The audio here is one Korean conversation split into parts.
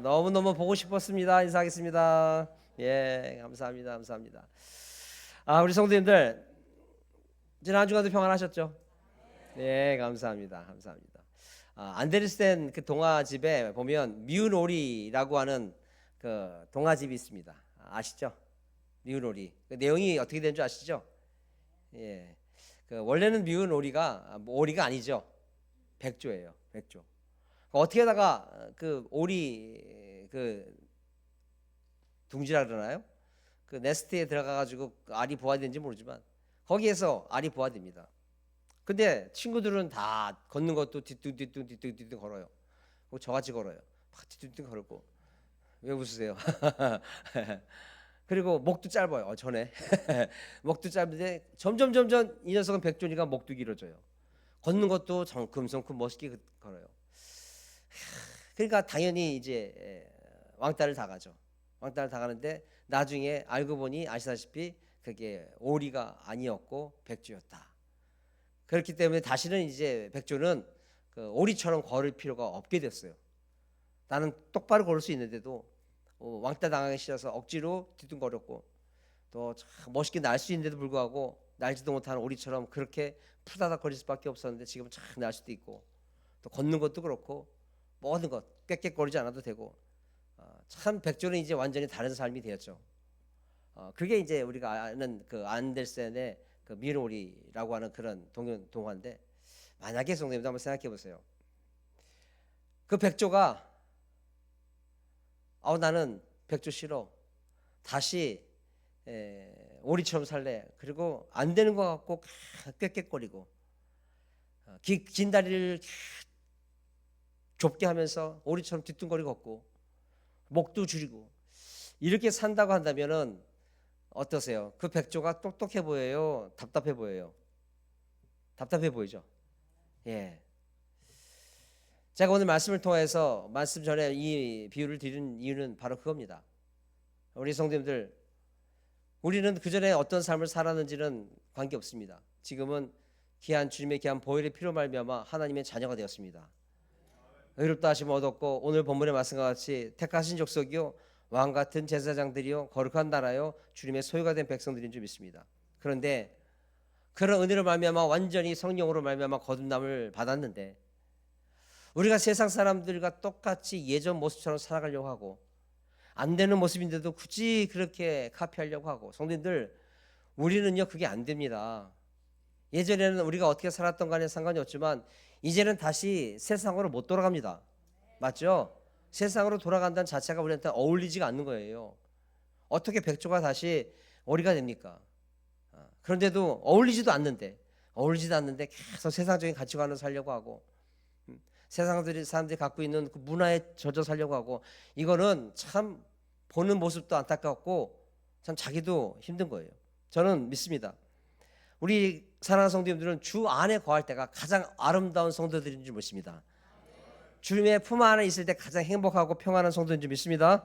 너무너무 보고 싶었습니다. 인사하겠습니다. 예, 감사합니다. 우리 성도님들, 지난 한 주간도 평안하셨죠? 예, 감사합니다. 안데르센 그 동화집에 보면 미운 오리라고 하는 그 동화집이 있습니다. 아시죠? 미운 오리. 그 내용이 어떻게 되는 줄 아시죠? 예, 그 원래는 미운 오리가 오리가 아니죠. 백조예요. 백조. 어떻게다가 그 오리 그 둥지라 그러나요? 그 네스트에 들어가 가지고 알이 부화되는지 모르지만 거기에서 알이 부화됩니다. 근데 친구들은 다 걷는 것도 뒤뚱 걸어요. 저같이 걸어요. 막 뒤뚱 걸고. 왜 웃으세요? 그리고 목도 짧아요. 전에 목도 짧은데 점점 이 녀석은 백조니까 목도 길어져요. 걷는 것도 정큼성큼 멋있게 걸어요. 그러니까 당연히 이제 왕따를 당하죠. 왕따를 당하는데 나중에 알고 보니 아시다시피 그게 오리가 아니었고 백조였다. 그렇기 때문에 다시는 이제 백조는 그 오리처럼 걸을 필요가 없게 됐어요. 나는 똑바로 걸을 수 있는데도 왕따 당하기 싫어서 억지로 뒤뚱거렸고 또 멋있게 날 수 있는데도 불구하고 날지도 못하는 오리처럼 그렇게 푸다닥 거릴 수밖에 없었는데 지금은 참 날 수도 있고 또 걷는 것도 그렇고 모든 것 꽥꽥거리지 않아도 되고 참 백조는 이제 완전히 다른 삶이 되었죠. 그게 이제 우리가 아는 그 안델센의 그 미로리라고 하는 그런 동화인데 만약에 성도님도 한번 생각해 보세요. 그 백조가 나는 백조 싫어. 다시 오리처럼 살래. 그리고 안 되는 것 같고 꽥꽥거리고 긴 다리를 좁게 하면서 오리처럼 뒤뚱거리고 걷고 목도 줄이고 이렇게 산다고 한다면은 어떠세요? 그 백조가 똑똑해 보여요? 답답해 보여요? 답답해 보이죠? 예. 제가 오늘 말씀을 통해서 말씀 전에 이 비유를 드린 이유는 바로 그겁니다. 우리 성도님들, 우리는 그 전에 어떤 삶을 살았는지는 관계없습니다. 지금은 귀한 주님의 귀한 보혈의 피로 말미암아 하나님의 자녀가 되었습니다. 의롭다 하심을 얻었고 오늘 본문의 말씀과 같이 택하신 족속이요 왕 같은 제사장들이요 거룩한 나라요 주님의 소유가 된 백성들인 줄 믿습니다. 그런데 그런 은혜로 말미암아 완전히 성령으로 말미암아 거듭남을 받았는데 우리가 세상 사람들과 똑같이 예전 모습처럼 살아가려고 하고 안 되는 모습인데도 굳이 그렇게 카피하려고 하고 성도님들 우리는요 그게 안 됩니다. 예전에는 우리가 어떻게 살았던 간에 상관이 없지만 이제는 다시 세상으로 못 돌아갑니다. 맞죠? 세상으로 돌아간다는 자체가 우리한테 어울리지가 않는 거예요. 어떻게 백조가 다시 오리가 됩니까? 그런데도 어울리지도 않는데 계속 세상적인 가치관을 살려고 하고 사람들이 갖고 있는 그 문화에 젖어 살려고 하고 이거는 참 보는 모습도 안타깝고 참 자기도 힘든 거예요. 저는 믿습니다. 우리 사랑하는 성도님들은 주 안에 거할 때가 가장 아름다운 성도들인 줄 믿습니다. 주님의 품 안에 있을 때 가장 행복하고 평안한 성도인 줄 믿습니다.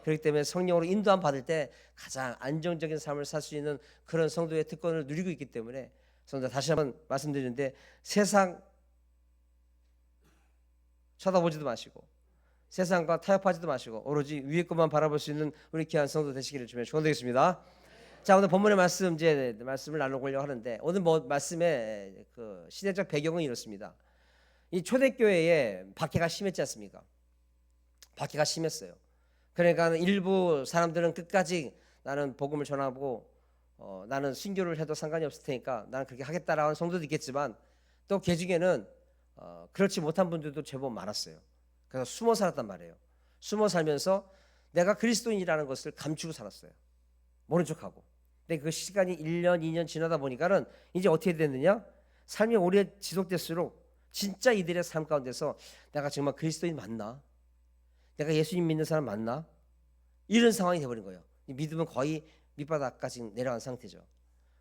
그렇기 때문에 성령으로 인도함 받을 때 가장 안정적인 삶을 살 수 있는 그런 성도의 특권을 누리고 있기 때문에 성도 다시 한번 말씀드리는데 세상 쳐다보지도 마시고 세상과 타협하지도 마시고 오로지 위에 것만 바라볼 수 있는 우리 귀한 성도 되시기를 주면 축원드리겠습니다. 자, 오늘 본문의 말씀 이제 말씀을 나누려고 하는데 오늘 말씀의 그 시대적 배경은 이렇습니다. 이 초대교회에 박해가 심했지 않습니까? 박해가 심했어요. 그러니까 일부 사람들은 끝까지 나는 복음을 전하고 나는 순교를 해도 상관이 없을 테니까 나는 그렇게 하겠다라고 하는 성도도 있겠지만 또 그 중에는 그렇지 못한 분들도 제법 많았어요. 그래서 숨어 살았단 말이에요. 숨어 살면서 내가 그리스도인이라는 것을 감추고 살았어요. 모른 척하고. 근데 그 시간이 1년, 2년 지나다 보니까는 이제 어떻게 됐느냐? 삶이 오래 지속될수록 진짜 이들의 삶 가운데서 내가 정말 그리스도인 맞나? 내가 예수님 믿는 사람 맞나? 이런 상황이 되어버린 거예요. 믿음은 거의 밑바닥까지 내려간 상태죠.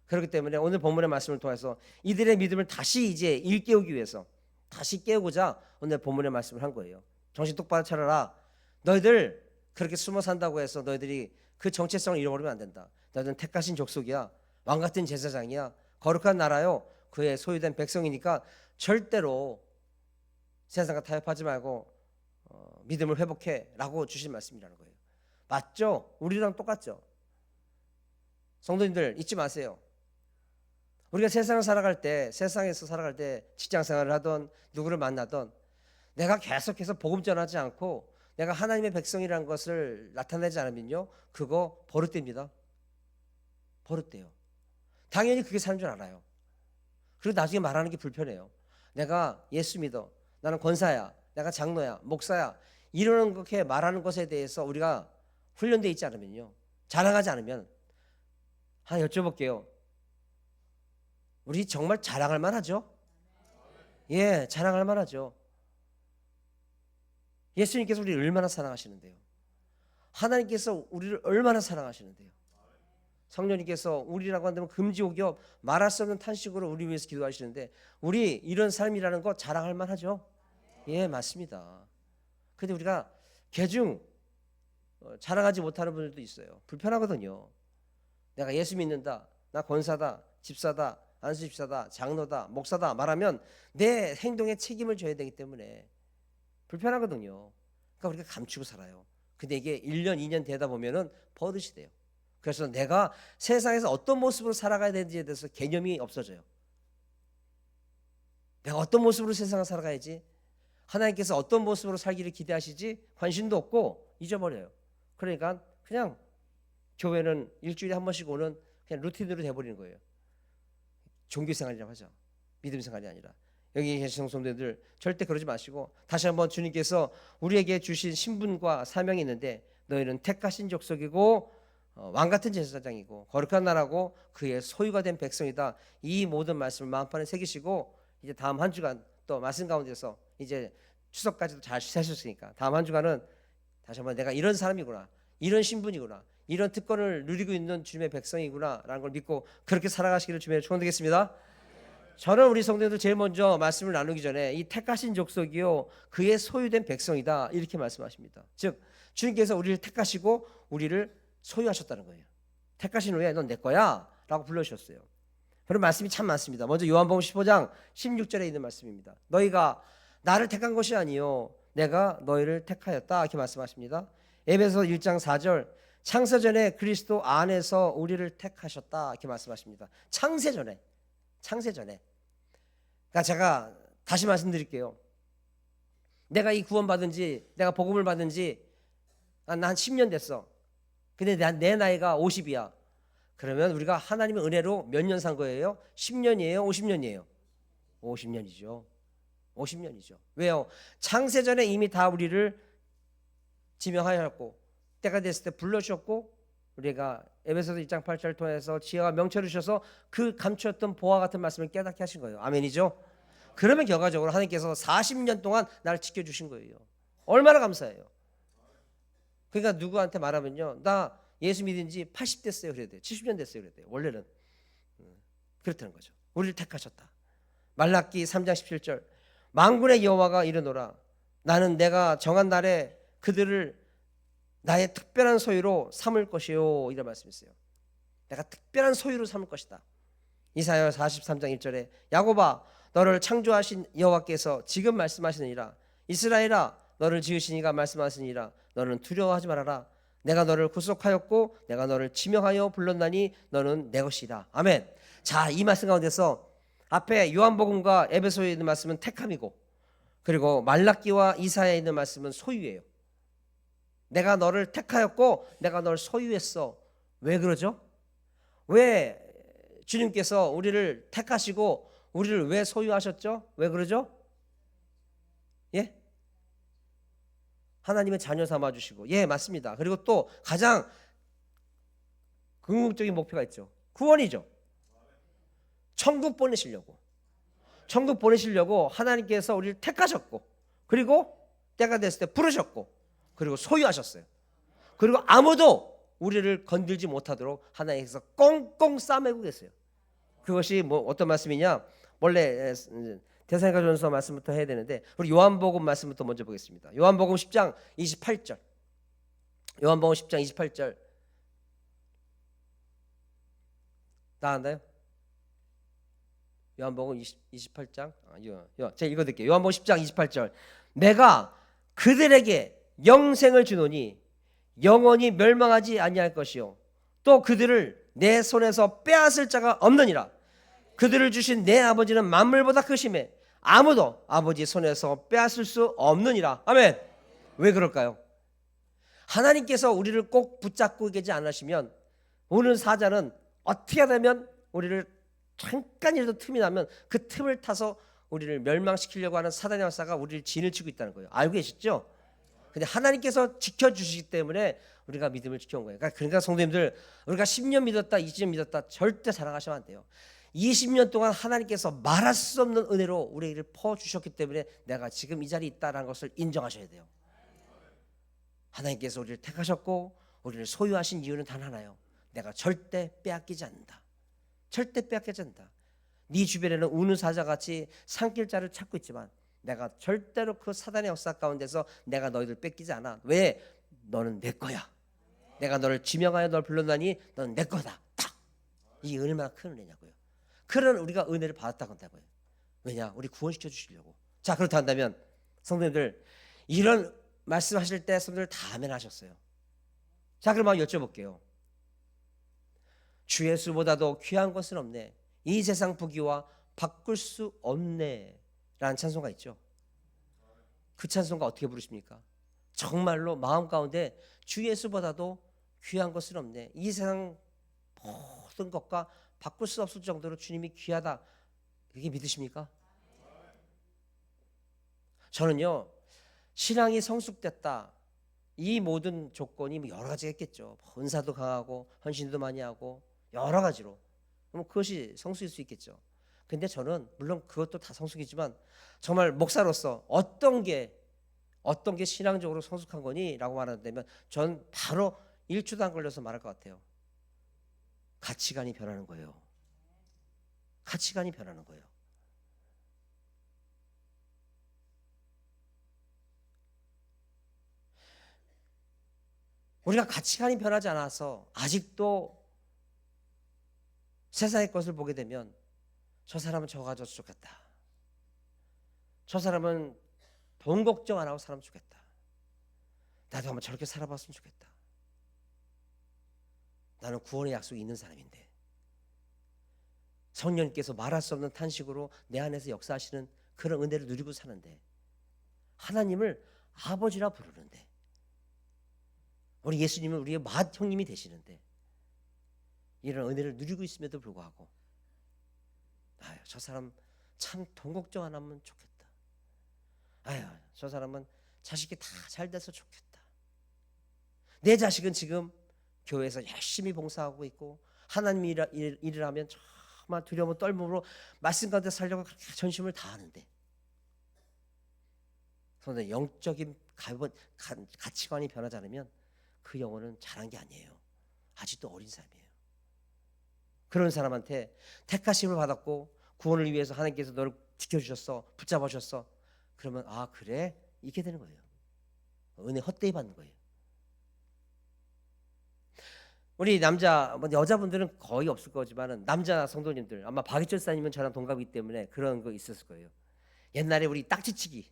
그렇기 때문에 오늘 본문의 말씀을 통해서 이들의 믿음을 다시 이제 일깨우기 위해서 다시 깨우고자 오늘 본문의 말씀을 한 거예요. 정신 똑바로 차려라. 너희들 그렇게 숨어 산다고 해서 너희들이 그 정체성을 잃어버리면 안 된다. 너희들은 택하신 족속이야. 왕 같은 제사장이야. 거룩한 나라요. 그의 소유된 백성이니까 절대로 세상과 타협하지 말고 믿음을 회복해라고 주신 말씀이라는 거예요. 맞죠? 우리랑 똑같죠? 성도님들 잊지 마세요. 우리가 세상을 살아갈 때, 세상에서 살아갈 때 직장 생활을 하던 누구를 만나던 내가 계속해서 복음 전하지 않고 내가 하나님의 백성이라는 것을 나타내지 않으면요, 그거 버릇됩니다. 버릇돼요. 당연히 그게 사는 줄 알아요. 그리고 나중에 말하는 게 불편해요. 내가 예수 믿어, 나는 권사야, 내가 장로야, 목사야, 이러는 그렇게 말하는 것에 대해서 우리가 훈련되어 있지 않으면요, 자랑하지 않으면, 하나 여쭤볼게요. 우리 정말 자랑할 만하죠? 예, 자랑할 만하죠. 예수님께서 우리를 얼마나 사랑하시는데요. 하나님께서 우리를 얼마나 사랑하시는데요. 성령님께서 우리라고 한다면 금지옥엽 말할 수 없는 탄식으로 우리 위해서 기도하시는데, 우리 이런 삶이라는 거 자랑할 만하죠? 예, 맞습니다. 근데 우리가 개중 자랑하지 못하는 분들도 있어요. 불편하거든요. 내가 예수 믿는다, 나 권사다, 집사다, 안수집사다, 장로다, 목사다 말하면 내 행동에 책임을 져야 되기 때문에 불편하거든요. 그러니까 우리가 감추고 살아요. 근데 이게 1년, 2년 되다 보면은 버릇이 돼요. 그래서 내가 세상에서 어떤 모습으로 살아가야 되는지에 대해서 개념이 없어져요. 내가 어떤 모습으로 세상을 살아가야지, 하나님께서 어떤 모습으로 살기를 기대하시지 관심도 없고 잊어버려요. 그러니까 그냥 교회는 일주일에 한 번씩 오는 그냥 루틴으로 돼버리는 거예요. 종교생활이라고 하죠. 믿음생활이 아니라. 여기 계신 성도들 절대 그러지 마시고, 다시 한번 주님께서 우리에게 주신 신분과 사명이 있는데, 너희는 택하신 족속이고 왕같은 제사장이고 거룩한 나라고 그의 소유가 된 백성이다. 이 모든 말씀을 마음판에 새기시고, 이제 다음 한 주간 또 말씀 가운데서 이제 추석까지도 잘 세셨으니까 다음 한 주간은 다시 한번 내가 이런 사람이구나, 이런 신분이구나, 이런 특권을 누리고 있는 주님의 백성이구나 라는 걸 믿고 그렇게 살아가시기를 주님의 축원드리겠습니다. 저는 우리 성도들 제일 먼저 말씀을 나누기 전에 이 택하신 족속이요 그의 소유된 백성이다 이렇게 말씀하십니다. 즉 주님께서 우리를 택하시고 우리를 소유하셨다는 거예요. 택하신 후에 넌 내 거야 라고 불러주셨어요. 그런 말씀이 참 많습니다. 먼저 요한복음 15장 16절에 있는 말씀입니다. 너희가 나를 택한 것이 아니요 내가 너희를 택하였다 이렇게 말씀하십니다. 에베소 1장 4절 창세전에 그리스도 안에서 우리를 택하셨다 이렇게 말씀하십니다. 창세전에. 그러니까 제가 다시 말씀드릴게요. 내가 이 구원받은 지, 내가 복음을 받은 지 한 10년 됐어. 근데 내 나이가 50이야. 그러면 우리가 하나님의 은혜로 몇 년 산 거예요? 10년이에요? 50년이에요? 50년이죠. 50년이죠. 왜요? 창세전에 이미 다 우리를 지명하였고 때가 됐을 때 불러주셨고, 우리가 에베소서 1장 8절을 통해서 지혜와 명철을 주셔서 그 감추었던 보화 같은 말씀을 깨닫게 하신 거예요. 아멘이죠? 그러면 결과적으로 하나님께서 40년 동안 나를 지켜주신 거예요. 얼마나 감사해요. 그러니까 누구한테 말하면요, 나 예수 믿은 지 80 됐어요 그래야 돼요. 70년 됐어요 그래야 돼요. 원래는 그렇다는 거죠. 우리를 택하셨다. 말라기 3장 17절 만군의 여호와가 이르노라 나는 내가 정한 날에 그들을 나의 특별한 소유로 삼을 것이요 이런 말씀이 있어요. 내가 특별한 소유로 삼을 것이다. 이사야 43장 1절에 야곱아 너를 창조하신 여호와께서 지금 말씀하시느니라 이스라엘아 너를 지으신 이가 말씀하시니라 너는 두려워하지 말아라 내가 너를 구속하였고 내가 너를 지명하여 불렀나니 너는 내 것이라. 아멘. 자, 이 말씀 가운데서 앞에 요한복음과 에베소에 있는 말씀은 택함이고, 그리고 말라기와 이사야에 있는 말씀은 소유예요. 내가 너를 택하였고 내가 너를 소유했어. 왜 그러죠? 왜 주님께서 우리를 택하시고 우리를 왜 소유하셨죠? 왜 그러죠? 예? 하나님의 자녀 삼아주시고. 예, 맞습니다. 그리고 또 가장 궁극적인 목표가 있죠. 구원이죠. 천국 보내시려고 하나님께서 우리를 택하셨고, 그리고 때가 됐을 때 부르셨고, 그리고 소유하셨어요. 그리고 아무도 우리를 건들지 못하도록 하나님께서 꽁꽁 싸매고 계세요. 그것이 뭐 어떤 말씀이냐? 원래 데살로니가전서 말씀부터 해야 되는데 우리 요한복음 말씀부터 먼저 보겠습니다. 요한복음 10장 28절. 요한복음 10장 28절. 나왔나요? 요한복음 28장. 제가 읽어드릴게요. 요한복음 10장 28절. 내가 그들에게 영생을 주노니 영원히 멸망하지 아니할 것이요 또 그들을 내 손에서 빼앗을 자가 없느니라. 그들을 주신 내 아버지는 만물보다 크심에 아무도 아버지 손에서 빼앗을 수 없느니라. 아멘. 왜 그럴까요? 하나님께서 우리를 꼭 붙잡고 계지 않으시면 오늘 사자는 어떻게 되면 우리를 잠깐이라도 틈이 나면 그 틈을 타서 우리를 멸망시키려고 하는 사단의 역사가 우리를 진을 치고 있다는 거예요. 알고 계시죠? 근데 하나님께서 지켜주시기 때문에 우리가 믿음을 지켜온 거예요. 그러니까 성도님들, 우리가 10년 믿었다 20년 믿었다 절대 자랑하시면 안 돼요. 20년 동안 하나님께서 말할 수 없는 은혜로 우리를 퍼주셨기 때문에 내가 지금 이 자리에 있다는 것을 인정하셔야 돼요. 하나님께서 우리를 택하셨고 우리를 소유하신 이유는 단 하나예요. 내가 절대 빼앗기지 않는다. 절대 빼앗기지 않는다. 네 주변에는 우는 사자같이 산길자를 찾고 있지만 내가 절대로 그 사단의 역사 가운데서 내가 너희들 뺏기지 않아. 왜? 너는 내 거야. 내가 너를 지명하여 널 불렀나니 너는 내 거다. 딱. 이 얼마나 큰 은혜냐고요. 그런 우리가 은혜를 받았다고 한다고요. 왜냐? 우리 구원시켜 주시려고. 자, 그렇다 한다면 성도님들, 이런 말씀하실 때 성도님들 다 아멘 하셨어요. 자, 그럼 한번 여쭤볼게요. 주 예수보다도 귀한 것은 없네. 이 세상 부귀와 바꿀 수 없네 라는 찬송가 있죠. 그 찬송가 어떻게 부르십니까? 정말로 마음 가운데 주 예수보다도 귀한 것은 없네. 이 세상 모든 것과 바꿀 수 없을 정도로 주님이 귀하다. 이게 믿으십니까? 저는요, 신앙이 성숙됐다. 이 모든 조건이 여러 가지가 있겠죠. 은사도 강하고 헌신도 많이 하고 여러 가지로. 그럼 그것이 성숙일 수 있겠죠. 근데 저는 물론 그것도 다 성숙이지만 정말 목사로서 어떤 게 신앙적으로 성숙한 거니? 라고 말한다면 전 바로 1초도 안 걸려서 말할 것 같아요. 가치관이 변하는 거예요. 가치관이 변하는 거예요. 우리가 가치관이 변하지 않아서 아직도 세상의 것을 보게 되면 저 사람은 저거 가져서 좋겠다. 저 사람은 돈 걱정 안 하고 살면 좋겠다. 나도 한번 저렇게 살아봤으면 좋겠다. 나는 구원의 약속이 있는 사람인데 성령님께서 말할 수 없는 탄식으로 내 안에서 역사하시는 그런 은혜를 누리고 사는데 하나님을 아버지라 부르는데 우리 예수님은 우리의 맏형님이 되시는데 이런 은혜를 누리고 있음에도 불구하고 아유, 저 사람 참 돈 걱정 안 하면 좋겠다. 아유, 저 사람은 자식이 다 잘 돼서 좋겠다. 내 자식은 지금 교회에서 열심히 봉사하고 있고 하나님 일을 하면 정말 두려움 떨므로 말씀 가운데 살려고 그렇게 전심을 다하는데 그런데 영적인 가치관이 변하지 않으면 그 영혼은 자란 게 아니에요. 아직도 어린 사람이에요. 그런 사람한테 택하심을 받았고 구원을 위해서 하나님께서 너를 지켜주셨어, 붙잡아 주셨어. 그러면 아 그래? 이렇게 되는 거예요. 은혜 헛되이 받는 거예요. 우리 남자, 여자분들은 거의 없을 거지만 남자 성도님들 아마 박희철사님은 저랑 동갑이기 때문에 그런 거 있었을 거예요. 옛날에 우리 딱지치기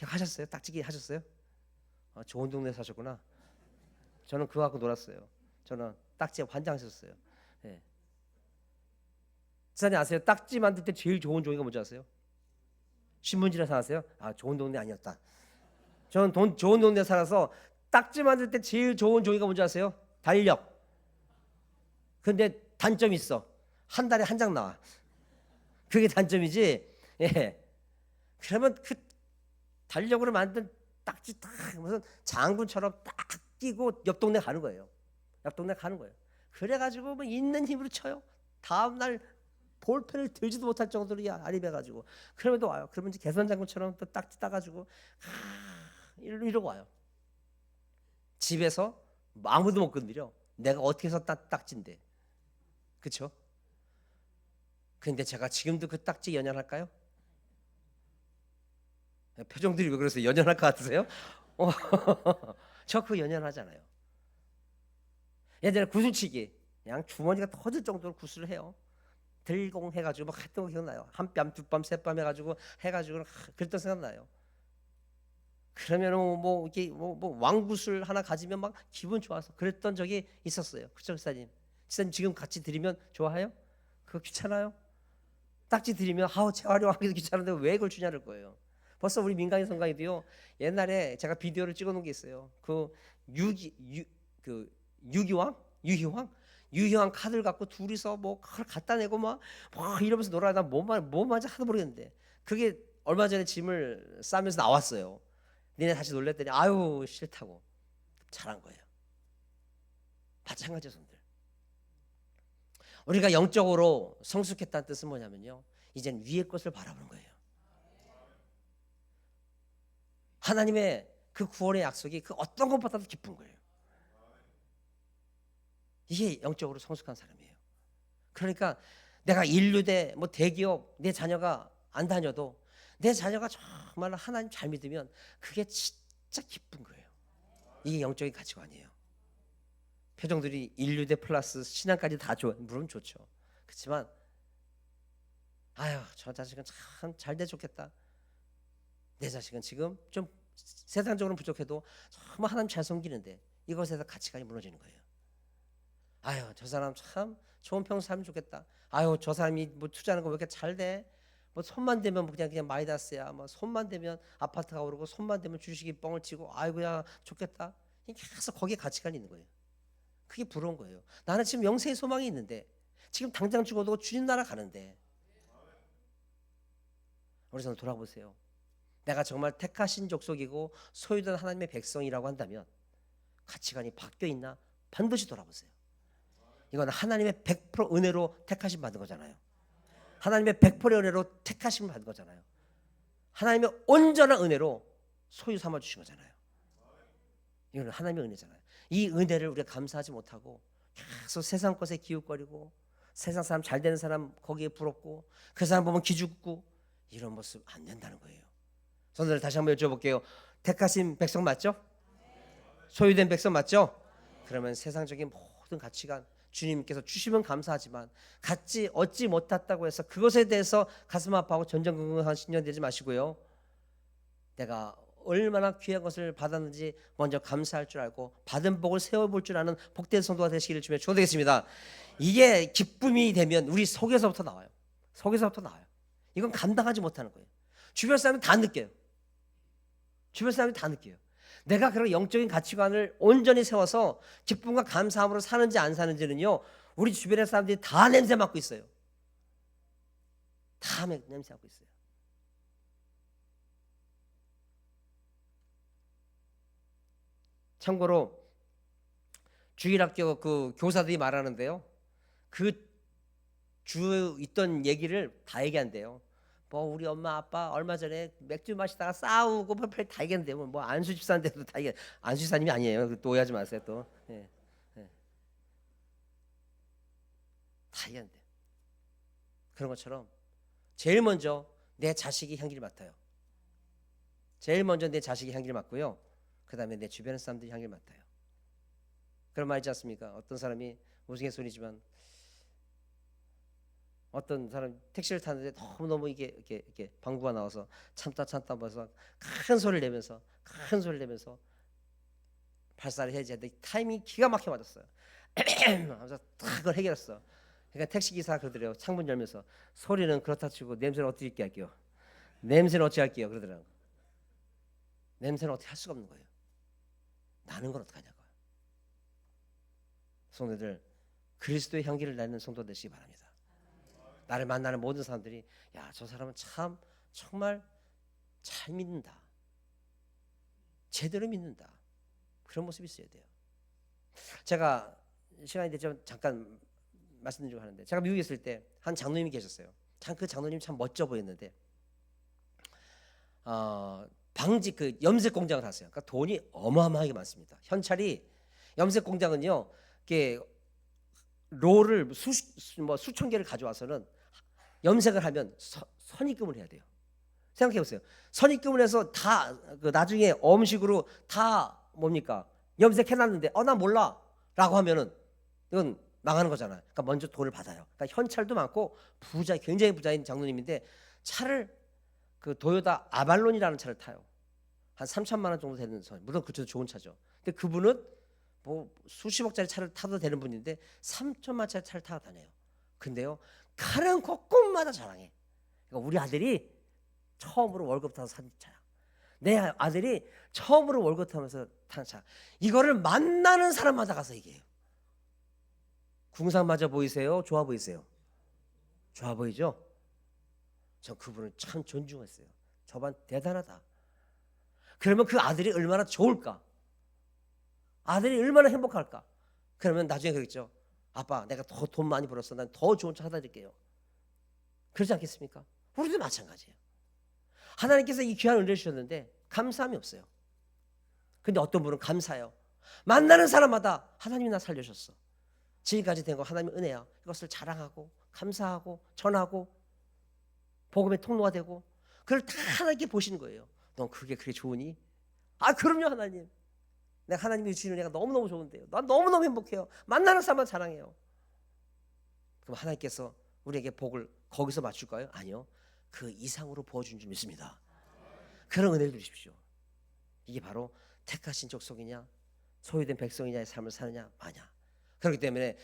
하셨어요? 딱지치기 하셨어요? 아, 좋은 동네 사셨구나. 저는 그거 갖고 놀았어요. 저는 딱지에 환장했었어요. 네. 지사님 아세요? 딱지 만들 때 제일 좋은 종이가 뭔지 아세요? 신문지에 살았어요? 아, 좋은 동네 아니었다. 저는 좋은 동네 살아서 딱지 만들 때 제일 좋은 종이가 뭔지 아세요? 달력. 근데 단점이 있어. 한 달에 한 장 나와. 그게 단점이지. 예. 그러면 그 달력으로 만든 딱지 딱 무슨 장군처럼 딱 끼고 옆 동네 가는 거예요. 옆 동네 가는 거예요. 그래가지고 뭐 있는 힘으로 쳐요. 다음 날 볼펜을 들지도 못할 정도로 아립해가지고 그러면 또 와요. 그러면 이제 개선 장군처럼 또 딱지 따가지고 이러고 와요. 집에서 아무도 못 건드려. 내가 어떻게 해서 딱지인데, 그렇죠? 근데 제가 지금도 그 딱지 연연할까요? 표정들이 왜 그러세요? 연연할 것 같으세요? 저 그거 연연하잖아요. 예전에 구슬치기 그냥 주머니가 터질 정도로 구슬을 해요. 들공 해가지고 막 했던 거 기억나요. 한 뺨, 두 뺨, 세 뺨 해가지고 그랬던 생각나요. 그러면 뭐 이게 뭐 왕구슬 하나 가지면 막 기분 좋아서 그랬던 적이 있었어요. 그렇죠, 목사님? 목사님 지금 같이 드리면 좋아해요? 그거 귀찮아요? 딱지 드리면 아우 재활용하기도 귀찮은데 왜 그걸 주냐를 거예요. 벌써 우리 민간인 성가이도요. 옛날에 제가 비디오를 찍어놓은 게 있어요. 그 유기왕 유희왕 카드를 갖고 둘이서 뭐 그걸 갖다 내고 막 이러면서 놀아다 뭐 맞아 하도 모르겠는데 그게 얼마 전에 짐을 싸면서 나왔어요. 니네 다시 놀랬더니 아유 싫다고. 잘한 거예요. 마찬가지죠, 손들. 우리가 영적으로 성숙했다는 뜻은 뭐냐면요, 이젠 위의 것을 바라보는 거예요. 하나님의 그 구원의 약속이 그 어떤 것보다도 기쁜 거예요. 이게 영적으로 성숙한 사람이에요. 그러니까 내가 인류대 뭐 대기업 내 자녀가 안 다녀도 내 자녀가 정말 하나님 잘 믿으면 그게 진짜 기쁜 거예요. 이게 영적인 가치관이에요. 표정들이 인류대 플러스 신앙까지 다 좋아, 물론 좋죠. 그렇지만 아유 저 자식은 참 잘 돼 좋겠다. 내 자식은 지금 좀 세상적으로는 부족해도 정말 하나님 잘 섬기는데 이것에서 가치관이 무너지는 거예요. 아유 저 사람 참 좋은 평생 살면 좋겠다. 아유 저 사람이 뭐 투자하는 거 왜 이렇게 잘 돼? 뭐 손만 대면 그냥 마이다스야. 뭐 손만 대면 아파트가 오르고 손만 대면 주식이 뻥을 치고 아이고야 좋겠다. 계속 거기에 가치관이 있는 거예요. 그게 부러운 거예요. 나는 지금 영생의 소망이 있는데 지금 당장 죽어도 주님 나라 가는데 우리 선 돌아보세요. 내가 정말 택하신 족속이고 소유된 하나님의 백성이라고 한다면 가치관이 바뀌어 있나 반드시 돌아보세요. 이건 하나님의 100% 은혜로 택하심 받은 거잖아요. 하나님의 100%의 은혜로 택하심 받은 거잖아요. 하나님의 온전한 은혜로 소유 삼아 주신 거잖아요. 이건 하나님의 은혜잖아요. 이 은혜를 우리가 감사하지 못하고 계속 세상 것에 기웃거리고 세상 사람 잘 되는 사람 거기에 부럽고 그 사람 보면 기죽고 이런 모습 안 된다는 거예요. 저는 다시 한번 여쭤볼게요. 택하신 백성 맞죠? 소유된 백성 맞죠? 그러면 세상적인 모든 가치관 주님께서 주시면 감사하지만 얻지 못했다고 해서 그것에 대해서 가슴 아파하고 전전긍긍한 신년 되지 마시고요. 내가 얼마나 귀한 것을 받았는지 먼저 감사할 줄 알고 받은 복을 세워볼 줄 아는 복된 성도가 되시기를 주며 축원드리겠습니다. 이게 기쁨이 되면 우리 속에서부터 나와요. 속에서부터 나와요. 이건 감당하지 못하는 거예요. 주변 사람이 다 느껴요. 주변 사람이 다 느껴요. 내가 그런 영적인 가치관을 온전히 세워서 기쁨과 감사함으로 사는지 안 사는지는요, 우리 주변의 사람들이 다 냄새 맡고 있어요. 다 냄새 맡고 있어요. 참고로 주일학교 그 교사들이 말하는데요, 그 주 있던 얘기를 다 얘기한대요. 뭐 우리 엄마 아빠 얼마 전에 맥주 마시다가 싸우고 다 얘기했는데요. 뭐 안수 집사인데도 다 얘기. 안수 집사님이 아니에요. 또 오해하지 마세요. 또 다 얘기한대. 그런 것처럼 제일 먼저 내 자식이 향기를 맡아요. 제일 먼저 내 자식이 향기를 맡고요. 그 다음에 내 주변의 사람들이 향기를 맡아요. 그런 말 있지 않습니까? 어떤 사람이 우스갯소리지만 어떤 사람 택시를 타는데 너무 이게 방구가 나와서 참다 하면서 큰 소리를 내면서 발사를 해야지 했는데 타이밍이 기가 막혀 맞았어요. 하면서 딱 그걸 해결했어. 그러니까 택시 기사가 그러더래요. 창문 열면서 소리는 그렇다 치고 냄새는 어떻게 할게요? 냄새는 어떻게 할게요? 그러더라고. 냄새는 어떻게 할 수가 없는 거예요. 나는 건 어떡하냐고요. 성도들, 그리스도의 향기를 내는 성도 되시기 바랍니다. 나를 만나는 모든 사람들이 야, 저 사람은 참 정말 잘 믿는다. 제대로 믿는다. 그런 모습이 있어야 돼요. 제가 시간이 되죠. 잠깐 말씀드리려고 하는데 제가 미국에 있을 때 한 장로님이 계셨어요. 참 그 장로님이 참 멋져 보였는데 방직 그 염색 공장을 하세요. 그러니까 돈이 어마어마하게 많습니다. 현찰이 염색 공장은요, 이게 롤을 수천 개를 가져와서는 염색을 하면 선입금을 해야 돼요. 생각해 보세요. 선입금을 해서 다 그 나중에 엄식으로 다 뭡니까? 염색해놨는데 나 몰라라고 하면은 이건 망하는 거잖아요. 그러니까 먼저 돈을 받아요. 그러니까 현찰도 많고 굉장히 부자인 장로님인데 차를 그 도요타 아발론이라는 차를 타요. 한 3천만 원 정도 되는 차. 물론 그것도 좋은 차죠. 근데 그분은 뭐 수십억짜리 차를 타도 되는 분인데 3천만짜리 차를 타고 다녀요. 근데요, 가는 곳곳마다 자랑해. 그러니까 우리 아들이 처음으로 월급 타서 산 차야. 내 아들이 처음으로 월급 타면서 탄 차. 이거를 만나는 사람마다 가서 얘기해요. 궁상 맞아 보이세요? 좋아 보이세요? 좋아 보이죠? 전 그분을 참 존중했어요. 저반 대단하다. 그러면 그 아들이 얼마나 좋을까? 아들이 얼마나 행복할까? 그러면 나중에 그러겠죠. 아빠, 내가 더 돈 많이 벌었어. 난 더 좋은 차 사다 드릴게요. 그러지 않겠습니까? 우리도 마찬가지예요. 하나님께서 이 귀한 은혜를 주셨는데 감사함이 없어요. 근데 어떤 분은 감사해요. 만나는 사람마다 하나님이 나 살려줬어. 지금까지 된 거 하나님의 은혜야. 이것을 자랑하고 감사하고 전하고 복음의 통로가 되고 그걸 다 하나님께 보시는 거예요. 넌 그게 좋으니? 아, 그럼요 하나님. 내가 하나님이 주시는 은혜가 너무너무 좋은데요. 난 너무너무 행복해요. 만나는 사람만 자랑해요. 그럼 하나님께서 우리에게 복을 거기서 맞출까요? 아니요. 그 이상으로 부어준 줄 믿습니다. 그런 은혜를 주십시오. 이게 바로 택하신 족속이냐 소유된 백성이냐의 삶을 사느냐 마냐. 그렇기 때문에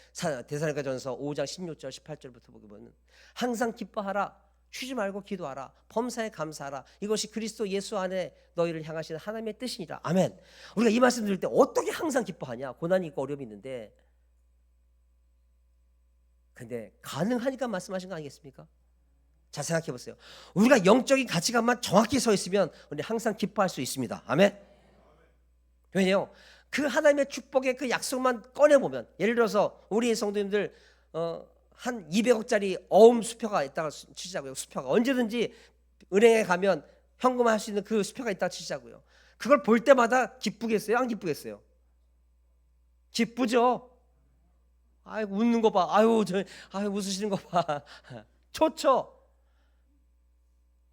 데살로니가전서 5장 16절 18절부터 보면 항상 기뻐하라, 쉬지 말고 기도하라, 범사에 감사하라, 이것이 그리스도 예수 안에 너희를 향하시는 하나님의 뜻이니라. 아멘. 우리가 이 말씀 드릴 때 어떻게 항상 기뻐하냐? 고난이 있고 어려움이 있는데, 근데 가능하니까 말씀하신 거 아니겠습니까? 자, 생각해 보세요. 우리가 영적인 가치관만 정확히 서 있으면 우리 항상 기뻐할 수 있습니다. 아멘. 왜냐요? 그 하나님의 축복의 그 약속만 꺼내보면, 예를 들어서 우리 성도님들 한 200억짜리 어음 수표가 있다가 치자고요. 수표가 언제든지 은행에 가면 현금화할 수 있는 그 수표가 있다가 치자고요. 그걸 볼 때마다 기쁘겠어요? 안 기쁘겠어요? 기쁘죠? 아이고 웃는 거 봐. 아유 웃으시는 거 봐. 좋죠.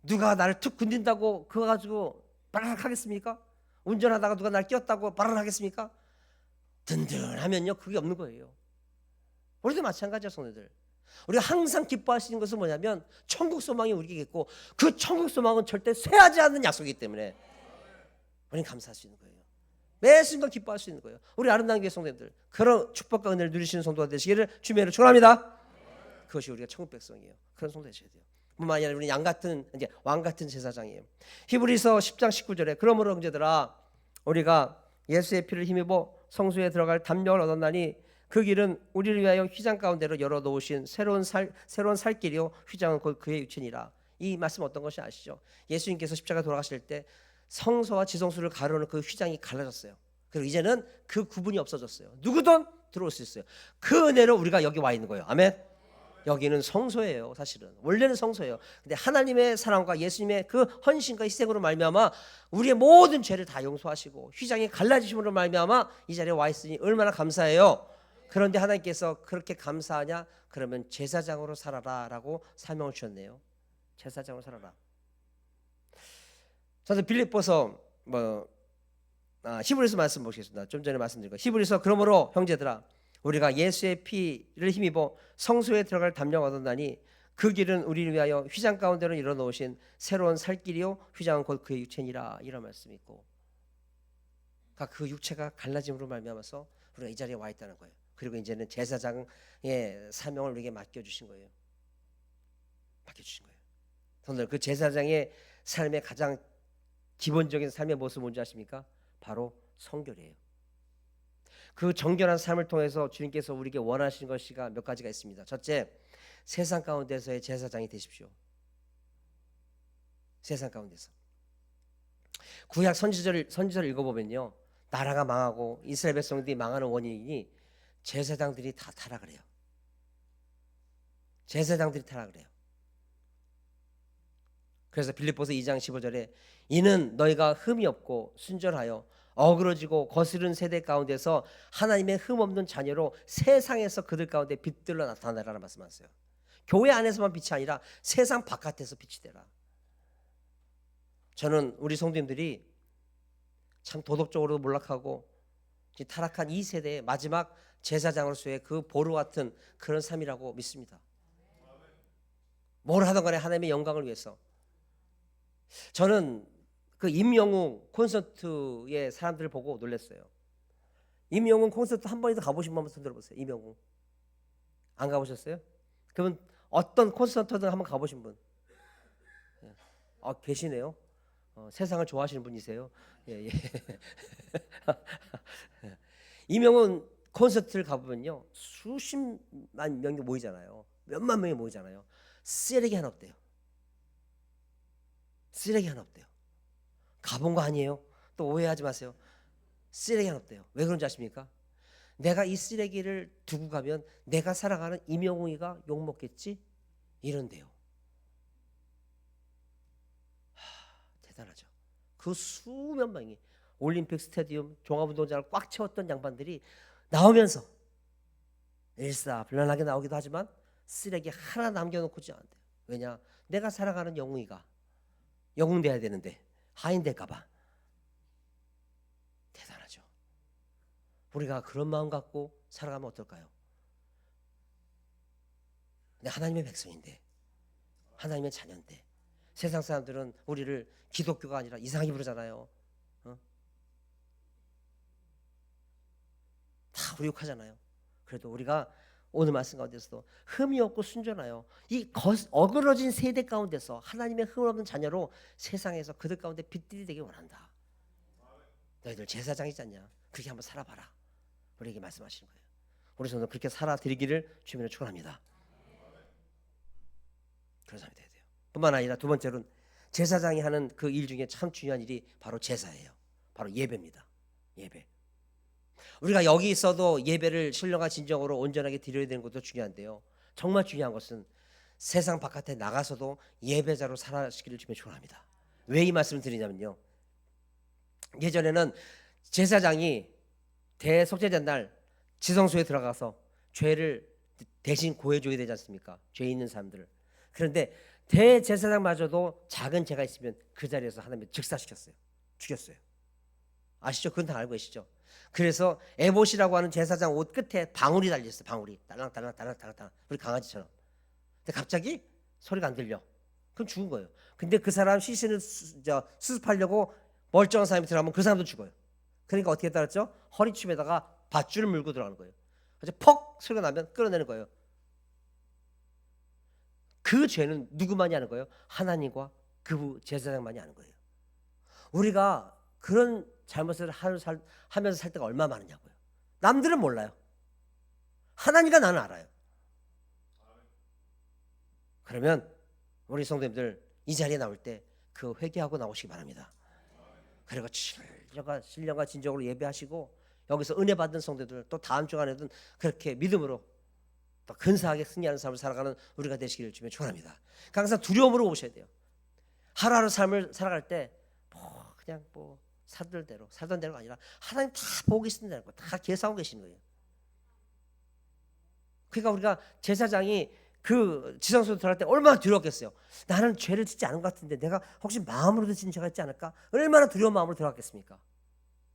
누가 나를 툭 건든다고 그거 가지고 바라락 하겠습니까? 운전하다가 누가 날 끼웠다고 바라락 하겠습니까? 든든하면요 그게 없는 거예요. 우리도 마찬가지야, 성도들. 우리가 항상 기뻐할 수 있는 것은 뭐냐면 천국 소망이 우리에게 있고, 그 천국 소망은 절대 쇠하지 않는 약속이기 때문에 우리는 감사할 수 있는 거예요. 매 순간 기뻐할 수 있는 거예요. 우리 아름다운 교회 성도들, 그런 축복과 은혜를 누리시는 성도가 되시기를 주님의 이름으로 축원합니다. 그것이 우리가 천국 백성이에요. 그런 성도 되셔야 돼요. 뿐만 아니라 우리 양 같은 이제 왕 같은 제사장이에요. 히브리서 10장 19절에 그러므로 형제들아 우리가 예수의 피를 힘입어 성소에 들어갈 담력을 얻었나니 그 길은 우리를 위하여 휘장 가운데로 열어 놓으신 새로운 살 길이요 휘장은 곧 그의 유체니라. 이 말씀 어떤 것이 아시죠? 예수님께서 십자가 돌아가실 때 성소와 지성소를 가르는 그 휘장이 갈라졌어요. 그리고 이제는 그 구분이 없어졌어요. 누구든 들어올 수 있어요. 그 은혜로 우리가 여기 와 있는 거예요. 아멘. 여기는 성소예요. 사실은 원래는 성소예요. 근데 하나님의 사랑과 예수님의 그 헌신과 희생으로 말미암아 우리의 모든 죄를 다 용서하시고 휘장이 갈라지심으로 말미암아 이 자리에 와 있으니 얼마나 감사해요. 그런데 하나님께서 그렇게 감사하냐? 그러면 제사장으로 살아라라고 사명을 주셨네요. 제사장으로 살아라. 저는 빌립보서 히브리서 말씀 보시겠습니다. 좀 전에 말씀드린 거. 히브리서 그러므로 형제들아 우리가 예수의 피를 힘입어 성소에 들어갈 담력 얻었나니 그 길은 우리를 위하여 휘장 가운데로 일어놓으신 새로운 살 길이요 휘장은 곧 그의 육체니라. 이런 말씀이 있고, 그러니까 그 육체가 갈라짐으로 말미암아서 우리가 이 자리에 와 있다는 거예요. 그리고 이제는 제사장의 사명을 우리에게 맡겨주신 거예요. 맡겨주신 거예요. 오늘 그 제사장의 삶의 가장 기본적인 삶의 모습은 뭔지 아십니까? 바로 성결이에요. 그 정결한 삶을 통해서 주님께서 우리에게 원하시는 것이가 몇 가지가 있습니다. 첫째, 세상 가운데서의 제사장이 되십시오. 세상 가운데서. 구약 선지자를 읽어보면요, 나라가 망하고 이스라엘 백성들이 망하는 원인이 제사장들이 다 타락을 해요. 제사장들이 타락을 해요. 그래서 빌립보서 2장 15절에 이는 너희가 흠이 없고 순전하여 어그러지고 거스른 세대 가운데서 하나님의 흠 없는 자녀로 세상에서 그들 가운데 빛들로 나타나라는 말씀하세요. 교회 안에서만 빛이 아니라 세상 바깥에서 빛이 되라. 저는 우리 성도님들이 참 도덕적으로 몰락하고 타락한 이 세대의 마지막 제사장으로서의 그 보루 같은 그런 삶이라고 믿습니다. 뭘 하든 간에 하나님의 영광을 위해서. 저는 그 임영웅 콘서트의 사람들을 보고 놀랐어요. 임영웅 콘서트 한 번이라도 가보신 분 한번 손 들어보세요. 임영웅 안 가보셨어요? 그러면 어떤 콘서트든 한번 가보신 분? 계시네요. 세상을 좋아하시는 분이세요. 예, 예. 임영웅 콘서트를 가보면요, 수십만 명이 모이잖아요. 몇만 명이 모이잖아요. 쓰레기 하나 없대요. 쓰레기 하나 없대요. 가본 거 아니에요? 또 오해하지 마세요. 쓰레기 하나 없대요. 왜 그런지 아십니까? 내가 이 쓰레기를 두고 가면 내가 살아가는 임영웅이가 욕먹겠지? 이런데요. 대단하죠. 그 수몇 명이 올림픽 스타디움 종합운동장을 꽉 채웠던 양반들이 나오면서 일사불란하게 나오기도 하지만 쓰레기 하나 남겨놓고지 않대요. 왜냐? 내가 살아가는 영웅이가 영웅 돼야 되는데 하인 될까봐. 대단하죠. 우리가 그런 마음 갖고 살아가면 어떨까요? 하나님의 백성인데, 하나님의 자녀인데, 세상 사람들은 우리를 기독교가 아니라 이상하게 부르잖아요. 다 우리 욕하잖아요. 그래도 우리가 오늘 말씀 가운데서도 흠이 없고 순전하여 이 어그러진 세대 가운데서 하나님의 흠 없는 자녀로 세상에서 그들 가운데 빛들이 되길 원한다. 너희들 제사장이지 않냐? 그렇게 한번 살아봐라. 우리에게 말씀하시는 거예요. 우리 오늘 그렇게 살아드리기를 주님으로 축원합니다. 그런 사람이 돼야 돼요. 뿐만 아니라 두 번째로는 제사장이 하는 그 일 중에 참 중요한 일이 바로 제사예요. 바로 예배입니다. 예배. 우리가 여기 있어도 예배를 신령한 진정으로 온전하게 드려야 되는 것도 중요한데요. 정말 중요한 것은 세상 바깥에 나가서도 예배자로 살아시기를 주님의 축원합니다. 왜 이 말씀을 드리냐면요, 예전에는 제사장이 대속죄된 날 지성소에 들어가서 죄를 대신 고해줘야 되지 않습니까? 죄 있는 사람들을. 그런데 대제사장마저도 작은 죄가 있으면 그 자리에서 하나님이 즉사시켰어요. 죽였어요. 아시죠? 그건 다 알고 계시죠? 그래서 에봇이라고 하는 제사장 옷 끝에 방울이 달렸어요. 방울이 딸랑딸랑 우리 강아지처럼. 근데 갑자기 소리가 안 들려. 그럼 죽은 거예요. 근데 그 사람 시신을 수습하려고 멀쩡한 사람이 들어가면 그 사람도 죽어요. 그러니까 어떻게 따랐죠? 허리춤에다가 밧줄을 물고 들어가는 거예요. 그래서 퍽 소리가 나면 끌어내는 거예요. 그 죄는 누구만이 하는 거예요? 하나님과 그 제사장만이 하는 거예요. 우리가 그런 잘못을 하면서 살 때가 얼마나 많으냐고요. 남들은 몰라요. 하나님과 나는 알아요. 그러면 우리 성도님들 이 자리에 나올 때 그 회개하고 나오시기 바랍니다. 그리고 신령과 진정으로 예배하시고 여기서 은혜 받은 성도들 또 다음 주간에도 그렇게 믿음으로 또 근사하게 승리하는 삶을 살아가는 우리가 되시기를 주님의 축원합니다. 항상 두려움으로 오셔야 돼요. 하루하루 삶을 살아갈 때 그냥 살던 대로가 아니라 하나님 다 보고 계신다는 거, 다 계산하고 계시는 거예요. 그러니까 우리가 제사장이 그 지성소에 들어갈 때 얼마나 두려웠겠어요. 나는 죄를 짓지 않은 것 같은데 내가 혹시 마음으로도 짓는 죄가 있지 않을까? 얼마나 두려운 마음으로 들어갔겠습니까?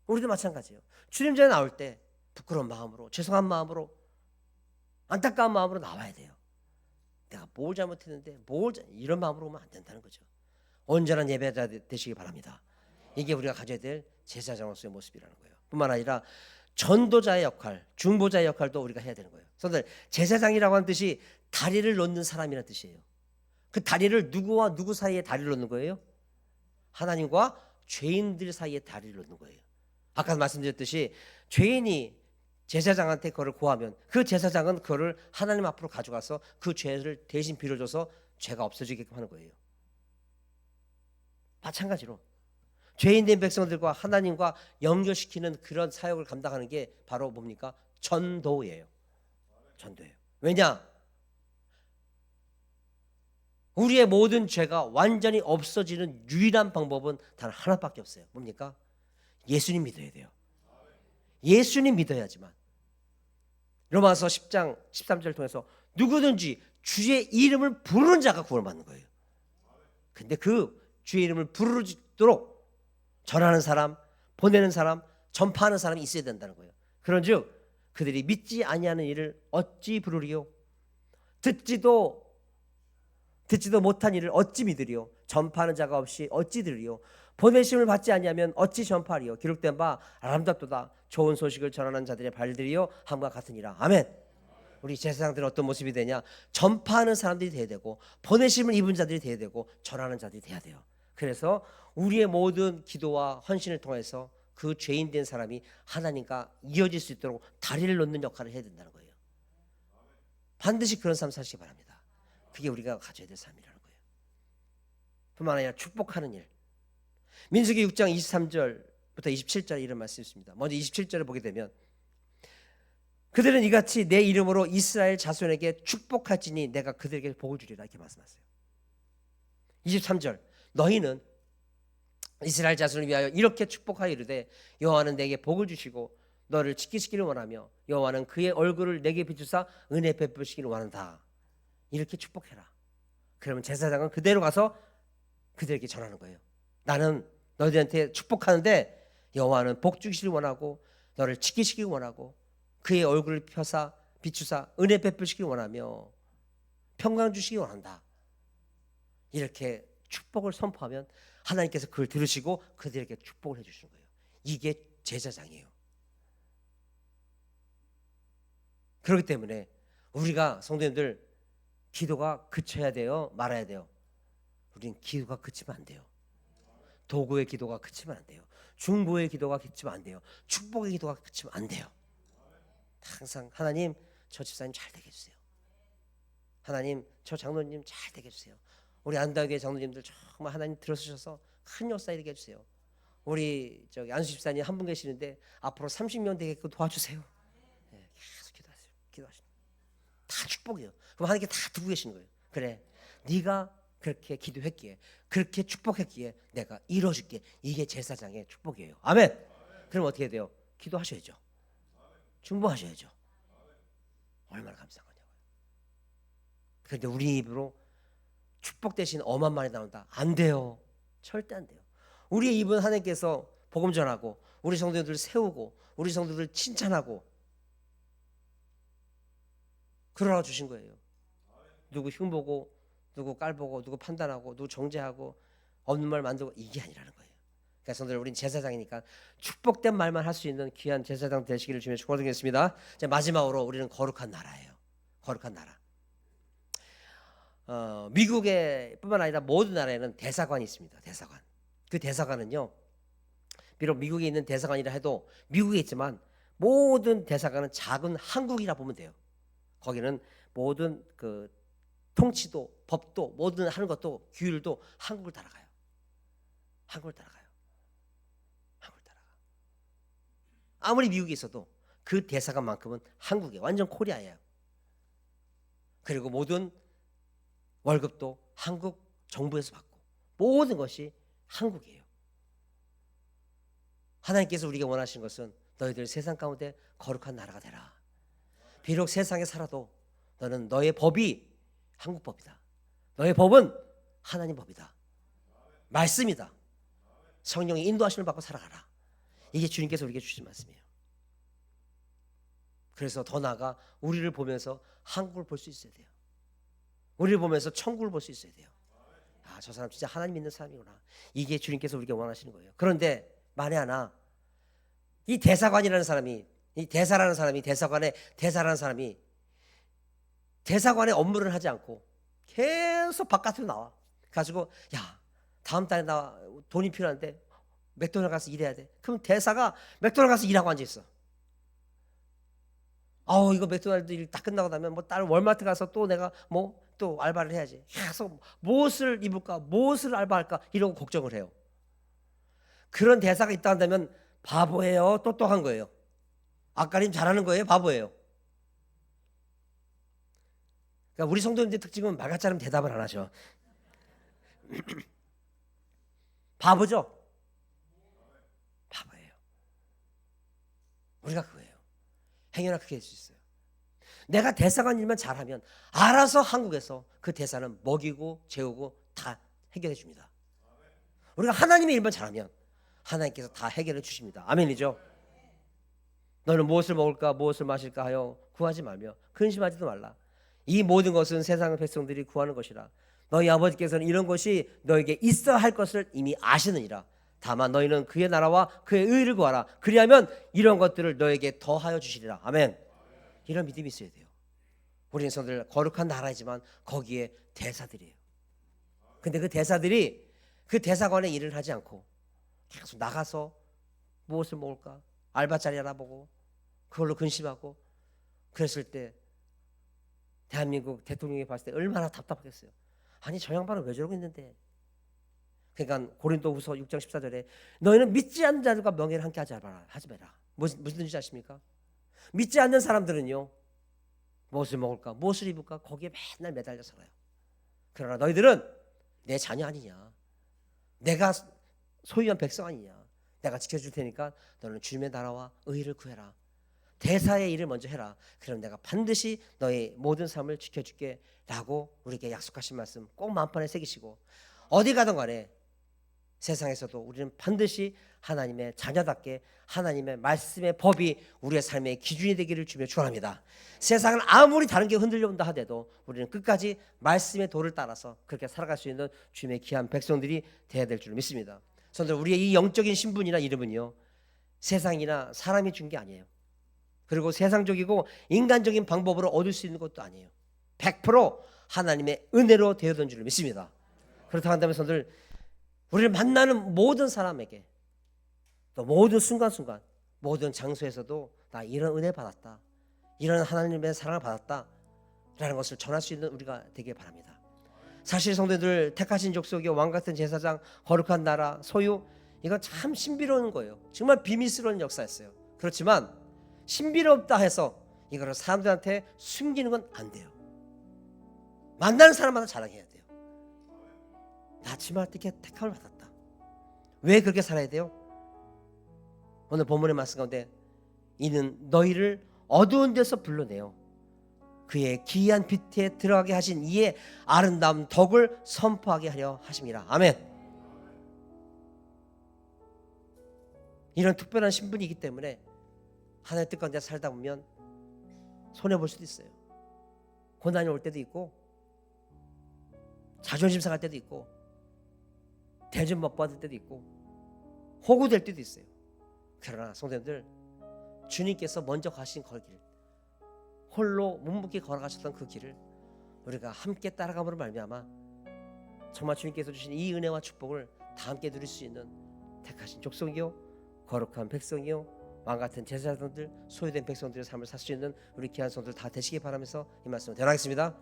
우리도 마찬가지예요. 주님 전에 나올 때 부끄러운 마음으로, 죄송한 마음으로, 안타까운 마음으로 나와야 돼요. 내가 뭘 잘못했는데 이런 마음으로 오면 안 된다는 거죠. 온전한 예배자 되시기 바랍니다. 이게 우리가 가져야 될 제사장으로서의 모습이라는 거예요. 뿐만 아니라 전도자의 역할, 중보자의 역할도 우리가 해야 되는 거예요. 그런데 제사장이라고 하는 뜻이 다리를 놓는 사람이라는 뜻이에요. 그 다리를 누구와 누구 사이에 다리를 놓는 거예요? 하나님과 죄인들 사이에 다리를 놓는 거예요. 아까 말씀드렸듯이 죄인이 제사장한테 그거를 고하면 그 제사장은 그거를 하나님 앞으로 가져가서 그 죄를 대신 빌어줘서 죄가 없어지게끔 하는 거예요. 마찬가지로 죄인된 백성들과 하나님과 연결시키는 그런 사역을 감당하는 게 바로 뭡니까? 전도예요. 전도예요. 왜냐? 우리의 모든 죄가 완전히 없어지는 유일한 방법은 단 하나밖에 없어요. 뭡니까? 예수님 믿어야 돼요. 예수님 믿어야지만. 로마서 10장 13절을 통해서 누구든지 주의 이름을 부르는 자가 구원받는 거예요. 근데 그 주의 이름을 부르도록 전하는 사람, 보내는 사람, 전파하는 사람이 있어야 된다는 거예요. 그런즉 그들이 믿지 아니하는 일을 어찌 부르리요? 듣지도 못한 일을 어찌 믿으리요? 전파하는 자가 없이 어찌 들으리요? 보내심을 받지 아니하면 어찌 전파하리요. 기록된 바 아름답도다. 좋은 소식을 전하는 자들의 발들이요 함과 같으니라. 아멘. 우리 제사장들은 어떤 모습이 되냐? 전파하는 사람들이 돼야 되고, 보내심을 입은 자들이 돼야 되고, 전하는 자들이 돼야 돼요. 그래서 우리의 모든 기도와 헌신을 통해서 그 죄인 된 사람이 하나님과 이어질 수 있도록 다리를 놓는 역할을 해야 된다는 거예요. 반드시 그런 삶 사시기 바랍니다. 그게 우리가 가져야 될 삶이라는 거예요. 뿐만 아니라 축복하는 일. 민수기 6장 23절부터 27절에 이런 말씀이 있습니다. 먼저 27절을 보게 되면, 그들은 이같이 내 이름으로 이스라엘 자손에게 축복할지니 내가 그들에게 복을 주리라, 이렇게 말씀하세요. 23절, 너희는 이스라엘 자손을 위하여 이렇게 축복하여 이르되 여호와는 내게 복을 주시고 너를 지키시기를 원하며 여호와는 그의 얼굴을 내게 비추사 은혜 베푸시기를 원한다. 이렇게 축복해라. 그러면 제사장은 그대로 가서 그들에게 전하는 거예요. 나는 너희들한테 축복하는데 여호와는 복 주시기를 원하고 너를 지키시기를 원하고 그의 얼굴을 펴사 비추사 은혜 베푸시기를 원하며 평강 주시기를 원한다. 이렇게 축복을 선포하면 하나님께서 그걸 들으시고 그들에게 축복을 해주시는 거예요. 이게 제사장이에요. 그렇기 때문에 우리가 성도님들 기도가 그쳐야 돼요? 말아야 돼요? 우리는 기도가 그치면 안 돼요. 도구의 기도가 그치면 안 돼요. 중보의 기도가 그치면 안 돼요. 축복의 기도가 그치면 안 돼요. 항상 하나님 저 집사님 잘 되게 해주세요. 하나님 저 장로님 잘 되게 해주세요. 우리 안다교회 장로님들 정말 하나님 들어주셔서 큰 역사 일으켜 주세요. 우리 저기 안수 집사님 한 분 계시는데 앞으로 30년 되게끔 도와주세요. 네, 계속 기도하세요. 다 축복이에요. 그럼 하나님께 다 두고 계시는 거예요. 그래, 네가 그렇게 기도했기에 그렇게 축복했기에 내가 이뤄줄게. 이게 제사장의 축복이에요. 아멘. 그럼 어떻게 돼요? 기도하셔야죠. 중보하셔야죠. 얼마나 감사한 거냐고요. 그런데 우리 입으로 축복 대신 엄한 말이 나온다. 안 돼요. 절대 안 돼요. 우리의 입은 하나님께서 복음 전하고 우리 성도들을 세우고 우리 성도들을 칭찬하고 그러라 주신 거예요. 누구 흉보고 누구 깔보고 누구 판단하고 누구 정죄하고 없는 말 만들고 이게 아니라는 거예요. 그러니까 성도들, 우리는 제사장이니까 축복된 말만 할 수 있는 귀한 제사장 되시기를 주님의 축원드리겠습니다. 마지막으로 우리는 거룩한 나라예요. 거룩한 나라. 미국에 뿐만 아니라 모든 나라에는 대사관이 있습니다. 대사관. 그 대사관은요, 비록 미국에 있는 대사관이라 해도 미국에 있지만 모든 대사관은 작은 한국이라 보면 돼요. 거기는 모든 그 통치도 법도 모든 하는 것도 규율도 한국을 따라가요. 한국을 따라가요. 한국을 따라가. 아무리 미국에 있어도 그 대사관만큼은 한국이에요. 완전 코리아예요. 그리고 모든 월급도 한국 정부에서 받고 모든 것이 한국이에요. 하나님께서 우리가 원하시는 것은 너희들 세상 가운데 거룩한 나라가 되라. 비록 세상에 살아도 너는 너의 법이 한국 법이다. 너의 법은 하나님 법이다. 말씀이다. 성령의 인도하심을 받고 살아가라. 이게 주님께서 우리에게 주신 말씀이에요. 그래서 더 나아가 우리를 보면서 한국을 볼 수 있어야 돼요. 우리를 보면서 천국을 볼 수 있어야 돼요. 아, 저 사람 진짜 하나님 믿는 사람이구나. 이게 주님께서 우리에게 원하시는 거예요. 그런데 만에 하나 이 대사관이라는 사람이, 이 대사라는 사람이, 대사관의 대사라는 사람이 대사관의 업무를 하지 않고 계속 바깥으로 나와 가지고, 야, 다음 달에 나 돈이 필요한데 맥도날드 가서 일해야 돼. 그럼 대사가 맥도날드 가서 일하고 앉아 있어. 아우, 이거 맥도날드 일 다 끝나고 나면 뭐 다른 월마트 가서 또 내가 뭐 또 알바를 해야지. 계속 무엇을 입을까, 무엇을 알바할까 이러고 걱정을 해요. 그런 대사가 있다 한다면 바보예요, 똑똑한 거예요? 앞가림 잘하는 거예요, 바보예요? 그러니까 우리 성도님들 특징은 말 같지 않으면 대답을 안 하죠. 바보죠? 바보예요. 우리가 그거예요. 행여나 그렇게 할 수 있어요. 내가 대사관 일만 잘하면 알아서 한국에서 그 대사는 먹이고 재우고 다 해결해 줍니다. 우리가 하나님의 일만 잘하면 하나님께서 다 해결해 주십니다. 아멘이죠? 너는 무엇을 먹을까 무엇을 마실까 하여 구하지 말며 근심하지도 말라. 이 모든 것은 세상 백성들이 구하는 것이라. 너희 아버지께서는 이런 것이 너에게 있어야 할 것을 이미 아시느니라. 다만 너희는 그의 나라와 그의 의를 구하라. 그리하면 이런 것들을 너에게 더하여 주시리라. 아멘. 이런 믿음이 있어야 돼요. 우리는 성도들 거룩한 나라이지만 거기에 대사들이에요. 근데 그 대사들이 그 대사관의 일을 하지 않고 계속 나가서 무엇을 먹을까 알바자리 알아보고 그걸로 근심하고 그랬을 때 대한민국 대통령이 봤을 때 얼마나 답답하겠어요. 아니 저 양반은 왜 저러고 있는데. 그러니까 고린도후서 6장 14절에 너희는 믿지 않는 자들과 명예를 함께 하지 마라. 무슨 뜻인지 아십니까? 믿지 않는 사람들은요 무엇을 먹을까 무엇을 입을까 거기에 맨날 매달려 살아요. 그러나 너희들은 내 자녀 아니냐, 내가 소유한 백성 아니냐, 내가 지켜줄 테니까 너는 주님의 나라와 의를 구해라. 대사의 일을 먼저 해라. 그럼 내가 반드시 너의 모든 삶을 지켜줄게 라고 우리에게 약속하신 말씀 꼭 마음판에 새기시고 어디 가든 간에 세상에서도 우리는 반드시 하나님의 자녀답게 하나님의 말씀의 법이 우리의 삶의 기준이 되기를 주며 축원합니다. 세상은 아무리 다른 게 흔들려온다 하더라도 우리는 끝까지 말씀의 도를 따라서 그렇게 살아갈 수 있는 주님의 귀한 백성들이 되어야 될 줄 믿습니다. 성도들, 우리의 이 영적인 신분이나 이름은요 세상이나 사람이 준 게 아니에요. 그리고 세상적이고 인간적인 방법으로 얻을 수 있는 것도 아니에요. 100% 하나님의 은혜로 되어든 줄 믿습니다. 그렇다고 한다면 성도들, 우리를 만나는 모든 사람에게 또 모든 순간순간 모든 장소에서도 나 이런 은혜 받았다, 이런 하나님의 사랑을 받았다 라는 것을 전할 수 있는 우리가 되길 바랍니다. 사실 성도들 택하신 족속의 왕같은 제사장, 거룩한 나라, 소유, 이건 참 신비로운 거예요. 정말 비밀스러운 역사였어요. 그렇지만 신비롭다 해서 이거를 사람들한테 숨기는 건 안 돼요. 만나는 사람마다 자랑해야 돼요. 나 지금 어떻게 택함을 받았다. 왜 그렇게 살아야 돼요? 오늘 본문의 말씀 가운데 이는 너희를 어두운 데서 불러내어 그의 기이한 빛에 들어가게 하신 이의 아름다운 덕을 선포하게 하려 하심이라. 아멘. 이런 특별한 신분이기 때문에 하나님의 뜻 가운데 살다 보면 손해볼 수도 있어요. 고난이 올 때도 있고 자존심 상할 때도 있고 대접 못 받을 때도 있고 호구될 때도 있어요. 그러나 성도님들, 주님께서 먼저 가신 그 길, 홀로 묵묵히 걸어가셨던 그 길을 우리가 함께 따라감으로 말미암아 정말 주님께서 주신 이 은혜와 축복을 다 함께 누릴 수 있는 택하신 족속이요 거룩한 백성이요 왕같은 제사장들, 소유된 백성들의 삶을 살 수 있는 우리 귀한 성도들 다 되시기 바라면서 이 말씀을 대언하겠습니다.